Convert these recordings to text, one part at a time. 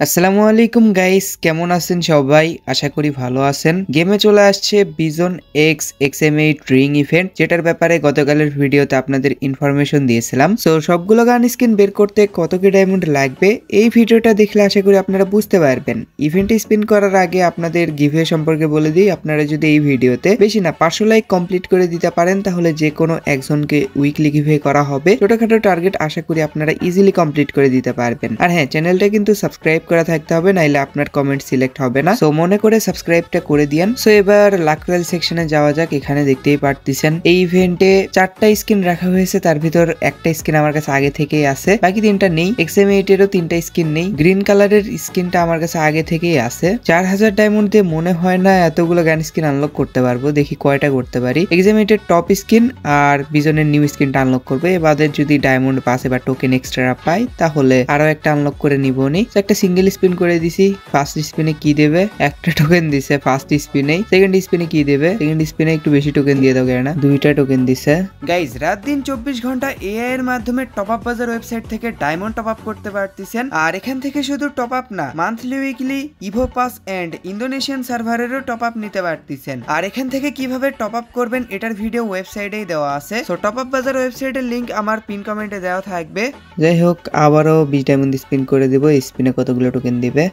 আসসালামু আলাইকুম গাইস, কেমন আছেন সবাই? আশা করি ভালো আছেন। গেমে চলে আসছে বিজন এক্স XM8 রিং ইভেন্ট, যেটার ব্যাপারে গতকালের ভিডিওতে আপনাদের ইনফরমেশন দিয়েছিলাম। সো সবগুলো গান স্কিন বের করতে কত কি ডায়মন্ড লাগবে এই ভিডিওটা দেখলে আশা করি আপনারা বুঝতে পারবেন। ইভেন্ট স্পিন করার আগে আপনাদের গিভওয়ে সম্পর্কে বলে দিই, আপনারা যদি এই ভিডিওতে বেশি না 500 লাইক কমপ্লিট করে দিতে পারেন তাহলে যে কোনো একজনকে উইকলি গিভওয়ে করা হবে। ছোটখাটো টার্গেট আশা করি আপনারা ইজিলি কমপ্লিট করে দিতে পারবেন। আর হ্যাঁ, চ্যানেলটা কিন্তু সাবস্ক্রাইব করা থাকতে হবে, নাইলে আপনার কমেন্ট সিলেক্ট হবে না। সো মনে করে সাবস্ক্রাইবটা করে দিয়েন। সো এবার লাক রয়্যাল সেকশনে যাওয়া যাক। এখানে দেখতেই পারতেছেন এই ইভেন্টে 4টা স্কিন রাখা হয়েছে, তার ভিতর একটা স্কিন আমার কাছে আগে থেকেই আছে, বাকি 3টা নেই। XM8 এরও 3টা স্কিন নেই। গ্রিন কালারের স্কিনটা আমার কাছে আগে থেকেই আছে। 4000 ডায়মন্ড দিয়ে মনে হয় না এতগুলো গান স্কিন আনলক করতে পারবো, দেখি কয়টা করতে পারি। XM8 এর টপ স্কিন আর বিজনের নিউ স্কিনটা আনলক করবো। এবারে যদি ডায়মন্ড পাসে বা টোকেন এক্সট্রা পাই তাহলে আরো একটা আনলক করে নিবনি। একটা সিঙ্গেল স্পিন করে দিছি। ফার্স্ট স্পিনে কি দেবে? একটা টোকেন দিছে ফার্স্ট স্পিনে। সেকেন্ড স্পিনে কি দেবে? সেকেন্ড স্পিনে একটু বেশি টোকেন দিয়ে দাও কেন? 2টা টোকেন দিছে। গাইজ, রাত দিন 24 ঘন্টা এআই এর মাধ্যমে টপ আপ বাজার ওয়েবসাইট থেকে ডায়মন্ড টপ আপ করতে পারতেছেন। আর এখান থেকে শুধু টপ আপ না, monthly weekly evo pass and Indonesian সার্ভারেরও টপ আপ নিতে পারতেছেন। আর এখান থেকে কিভাবে টপ আপ করবেন এটার ভিডিও ওয়েবসাইটেই দেওয়া আছে। সো টপ আপ বাজার ওয়েবসাইটের লিংক আমার পিন কমেন্টে দেওয়া থাকবে। যাই হোক, আবারও 20 ডায়মন্ড স্পিন করে দেবো। স্পিনে কতগুলো টোকেন দিবে?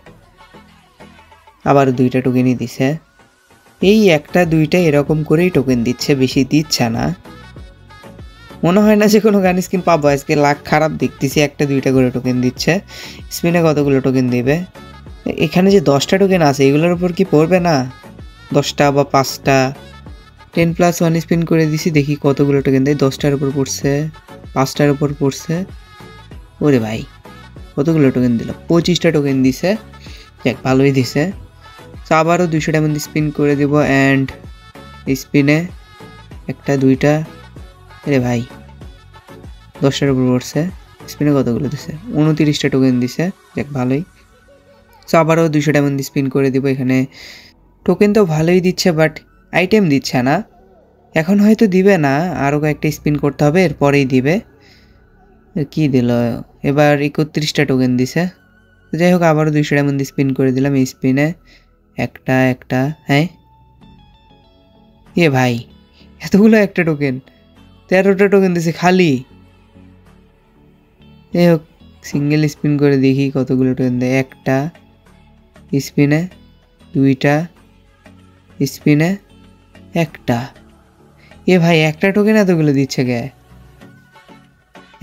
আবার 2টা টোকেনই দিছে। এই একটা 2টা এরকম করেই টোকেন দিচ্ছে, বেশি দিচ্ছে না। মনে হয় না যে কোনো গান স্কিন পাবো আজকে। লাখ খারাপ দেখতেছি, একটা 2টা করে টোকেন দিচ্ছে। স্পিনে কতগুলো টোকেন দিবে? এখানে যে 10টা টোকেন আছে এগুলোর উপর কি পড়বে না? 10টা বা 5টা। 10+1 স্পিন করে দিছি, দেখি কতগুলো টোকেন দেয়। 10টার উপর পড়ছে, 5টার উপর পড়ছে। ওরে ভাই, কতগুলো টোকেন দিল? 25টা টোকেন দিছে। দেখ, ভালোই দিছে। তো আবারও 200 ডায়মন্ড স্পিন করে দেব। অ্যান্ড স্পিনে একটা 2টা। আরে ভাই, 10টার উপর পড়ছে। স্পিনে কতগুলো দিছে? 29টা টোকেন দিছে। দেখ, ভালোই। তো আবারও 200 ডায়মন্ড স্পিন করে দিব। এখানে টোকেন তো ভালোই দিচ্ছে, বাট আইটেম দিচ্ছে না। এখন হয়তো দিবে না, আরও কয়েকটা স্পিন করতে হবে, এরপরেই দিবে। কি দিল এবার? 31টা টোকেন দিছে। যাই হোক, আবারও 200 ডায়মন্ড স্পিন করে দিলাম। এই স্পিনে একটা। হ্যাঁ, এ ভাই, এতগুলো একটা টোকেন! 13টা টোকেন দিছে খালি। যাই হোক, সিঙ্গেল স্পিন করে দেখি কতগুলো টোকেন দেয়। একটা স্পিনে, 2টা স্পিনে, একটা। এ ভাই, একটা টোকেন এতগুলো দিচ্ছে কে?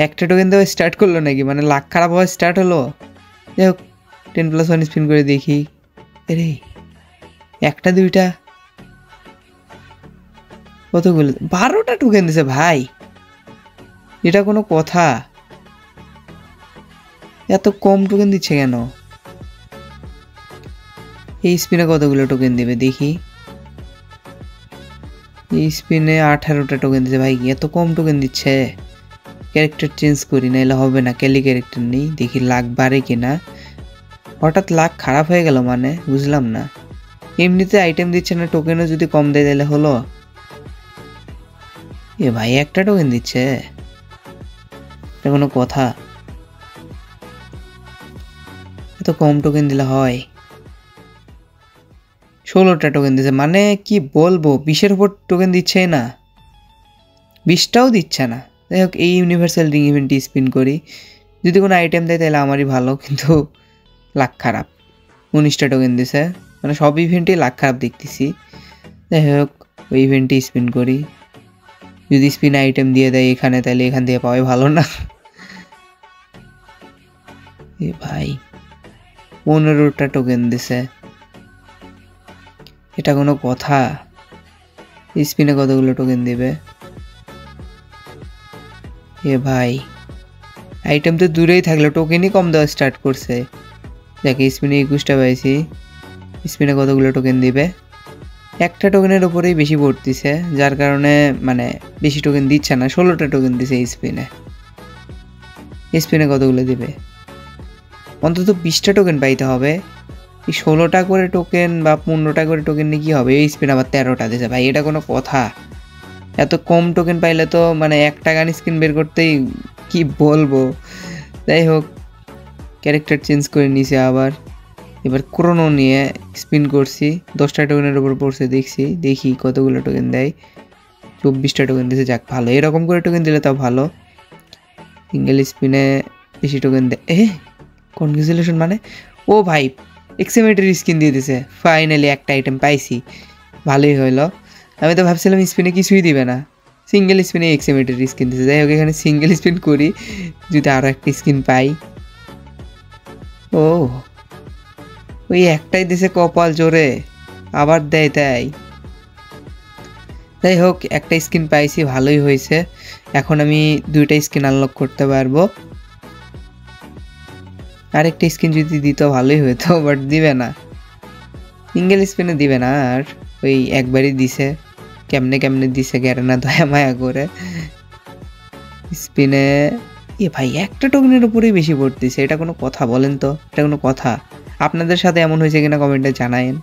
একটা টোকেন দেওয়া স্টার্ট করলো নাকি? মানে লাখ খারাপ হওয়া স্টার্ট হলো। যাই হোক, 10+1 স্পিন করে দেখি। আরে, একটা 2টা, কতগুলো? 12টা টোকেন দিছে ভাই। এটা কোনো কথা? এত কম টোকেন দিচ্ছে কেন? এই স্পিনে কতগুলো টোকেন দিবে দেখি। এই স্পিনে 18টা টোকেন দিচ্ছে। ভাই, এত কম টোকেন দিচ্ছে। ক্যারেক্টার চেঞ্জ করি, নাইলে হবে না। ক্যালি ক্যারেক্টার নেই, দেখি লাখ বাড়ে কিনা। হঠাৎ লাখ খারাপ হয়ে গেল মানে, বুঝলাম না। এমনিতে আইটেম দিচ্ছে না, টোকেনও যদি কম দেয় তাহলে হলো। এ ভাই, একটা টোকেন দিচ্ছে, এটা কোনো কথা? এত কম টোকেন দিলে হয়? 16টা টোকেন দিচ্ছে, মানে কি বলবো, 20-এর উপর টোকেন দিচ্ছে না, 20টাও দিচ্ছে না। যাই হোক, এই ইউনিভার্সাল রিং ইভেন্টটি স্পিন করি। যদি কোনো আইটেম দেয় তাহলে আমারই ভালো, কিন্তু লাখ খারাপ। 19টা টোকেন দিছে, মানে সব ইভেন্টেই লাখ খারাপ দেখতেছি। যাই হোক, ওই ইভেন্টটি স্পিন করি। যদি স্পিন আইটেম দিয়ে দেয় এখানে, তাহলে এখান থেকে পাওয়াই ভালো না। এ ভাই, 15টা টোকেন দিছে, এটা কোনো কথা? স্পিনে কতগুলো টোকেন দিবে? এ ভাই, আইটেম তো দূরেই থাকলো, টোকেনই কম দেওয়া স্টার্ট করছে। দেখে স্পিনে 21টা পাইছি। স্পিনে কতগুলো টোকেন দিবে? একটা টোকেনের উপরেই বেশি পড়তেছে, যার কারণে মানে বেশি টোকেন দিচ্ছে না। 16টা টোকেন দিছে স্পিনে। স্পিনে কতগুলো দিবে? অন্তত 20টা টোকেন পাইতে হবে। এই 16টা করে টোকেন বা 15টা করে টোকেন নিয়ে কী হবে? এই স্পিন আবার 13টা দিছে। ভাই, এটা কোনো কথা? এত কম টোকেন পাইলে তো মানে একটা গান স্ক্রিন বের করতেই কি বলবো। যাই হোক, ক্যারেক্টার চেঞ্জ করে নিছে আবার। এবার ক্রোনো নিয়ে স্পিন করছি, 10টা টোকেনের উপর পড়ছে, দেখি কতগুলো টোকেন দেয়। 24টা টোকেন দিয়েছে, যাক ভালো, এরকম করে টোকেন দিলে তাও ভালো। সিঙ্গেল স্পিনে বেশি টোকেন দেয়। কনগ্রেচুলেশন মানে, ও ভাই এক্সএমএটের স্কিন দিয়ে দিছে, ফাইনালি একটা আইটেম পাইছি, ভালোই হইলো। আমি তো ভাবছিলাম স্পিনে কিছুই দিবে না, সিঙ্গেল স্পিনে এক্সএমএটের স্কিন দিছে। যাই হোক, এখানে সিঙ্গেল স্পিন করি, যদি আরও একটা স্কিন পাই। ও ওই একটাই দিছে, কপাল জোরে, আবার দেয় তাই। যাই হোক, একটা স্কিন পাইছি, ভালোই হয়েছে। এখন আমি 2টা স্কিন আনলক করতে পারবো। আরেকটা স্কিন যদি দিত ভালোই হতো, বাট দিবে না, সিঙ্গেল স্পিনে দিবে না। আর ওই একবারই দিছে, কেমনে দিছে গ্যারেনা দয়া মায়া করে। স্পিনে ভাই একটা টোকেনের উপরেই বেশি পড়তেছে, এটা কোনো কথা বলেন তো? এটা কোনো কথা? আপনাদের সাথে এমন হয়েছে কিনা কমেন্টে জানায়েন।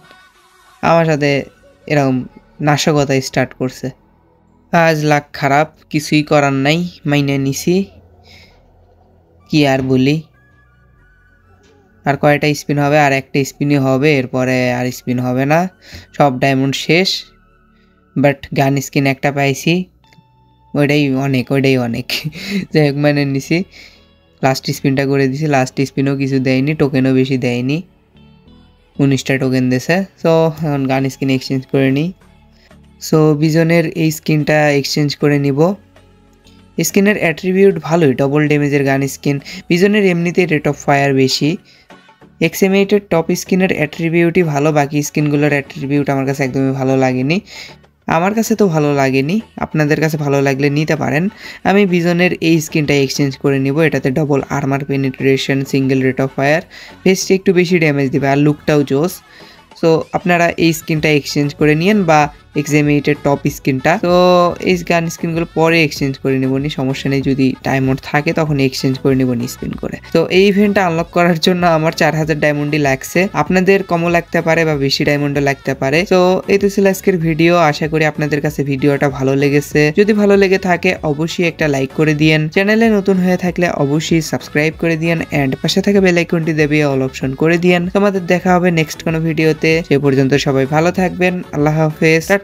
আমার সাথে এরকম নাশকতা স্টার্ট করছে। আজ লাক খারাপ, কিছুই করার নাই, মাইনে নিছি, কি আর বলি। আর কয়টা স্পিন হবে? আর একটা স্পিনই হবে, এরপরে আর স্পিন হবে না, সব ডায়মন্ড শেষ। বাট গান স্কিন একটা পাইছি, ওইটাই অনেক যাই হোক, মানে নিছি। লাস্ট স্পিনটা করে দিছি, লাস্ট স্পিনও কিছু দেয়নি, টোকেনও বেশি দেয়নি, 19টা টোকেন দিয়েছে। সো এখন গান স্কিন এক্সচেঞ্জ করে নিই। সো বিজনের এই স্কিনটা এক্সচেঞ্জ করে নিব। স্কিনের অ্যাট্রিবিউট ভালোই, ডবল ড্যামেজের গান স্কিন। বিজনের এমনিতেই রেট অফ ফায়ার বেশি। এক্সএমএইটের টপ স্কিনের অ্যাট্রিবিউটই ভালো, বাকি স্কিনগুলোর অ্যাট্রিবিউট আমার কাছে একদমই ভালো লাগেনি। আমার কাছে তো ভালো লাগেনি, আপনাদের কাছে ভালো লাগলে নিতে পারেন। আমি বিজনের এই স্কিনটা এক্সচেঞ্জ করে নিব। এটাতে double armour penetration, single rate of fire, ফেসটি একটু বেশি ড্যামেজ দেবে, আর লুকটাও জোস। সো আপনারা এই স্কিনটা এক্সচেঞ্জ করে নিন, বা এক্সএমএইটের টপ স্কিনটা। তো এই গান স্কিনগুলো পরে এক্সচেঞ্জ করে নেবনি, সমস্যা নেই, যদি ডায়মন্ড থাকে তখন এক্সচেঞ্জ করে নেবনি স্পিন করে। তো এই ইভেন্টটা আনলক করার জন্য আমার 4000 ডায়মন্ডই লাগছে, আপনাদের কমও লাগতে পারে বা বেশি ডায়মন্ডও লাগতে পারে। তো এই তো ছিল আজকের ভিডিও, আশা করি আপনাদের কাছে ভিডিওটা ভালো লেগেছে। যদি ভালো লেগে থাকে অবশ্যই একটা লাইক করে দিয়েন, চ্যানেলে নতুন হয়ে থাকলে অবশ্যই সাবস্ক্রাইব করে দিয়েন, এন্ড পাশে থাকা বেল আইকনটি দেবে অল অপশন করে দিয়েন। তোমাদের দেখা হবে নেক্সট কোনো ভিডিওতে, সে পর্যন্ত সবাই ভালো থাকবেন, আল্লাহ হাফেজ, টাটা।